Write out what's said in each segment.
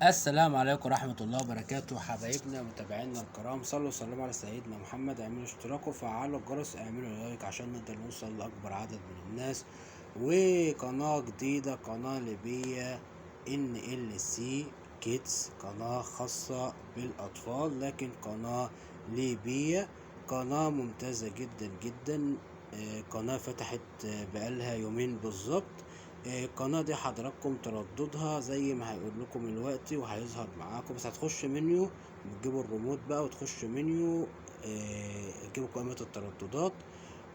السلام عليكم ورحمة الله وبركاته، حبايبنا متابعينا الكرام. صلوا وسلموا على سيدنا محمد. اعملوا اشتراك وفعلوا الجرس، اعملوا لايك عشان نقدر نوصل لأكبر عدد من الناس. وقناة جديدة، قناة ليبية NLC كيدز، قناة خاصة بالأطفال لكن قناة ليبية، قناة ممتازة جدا جدا. قناة فتحت بقالها يومين بالظبط. القناة دي حضراتكم ترددها زي ما هيقول لكم دلوقتي وهيظهر معاكم، بس هتخش منيو، بتجيبوا الريموت بقى وتخش منيو، تجيبوا قائمة الترددات،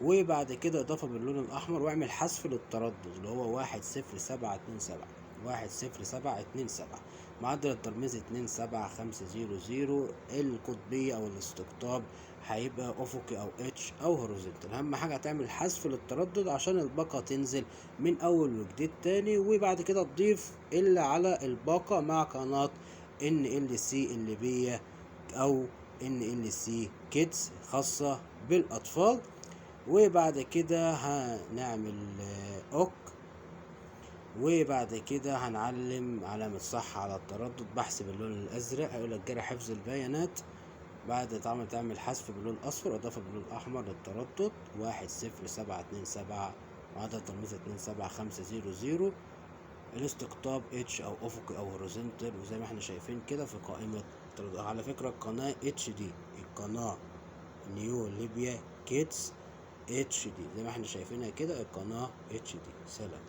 وبعد كده اضافة باللون الاحمر واعمل حذف للتردد اللي هو 10727 10727. معدل الترميز 27500. القطبية او الاستقطاب هيبقى افقي او اتش او هوريزونتال. اهم حاجة تعمل حذف للتردد عشان الباقة تنزل من اول وجديد تاني، وبعد كده تضيف اللي على الباقة مع قناة NLC الليبية او NLC كيدز خاصة بالاطفال. وبعد كده هنعمل اوك، وبعد كده هنعلم علامة صح على التردد، بحث باللون الازرق، هيقولك جرى حفظ البيانات. بعد تعمل حذف باللون الاصفر، اضافة باللون الاحمر للتردد 10727. وعدد ترميز 27500. الاستقطاب اتش او افقي او هوريزونتال، وزي ما احنا شايفين كده في قائمة التردد. على فكرة القناة اتش دي، القناة نيو ليبيا كيدز اتش دي، زي ما احنا شايفينها كده القناة اتش دي. سلام.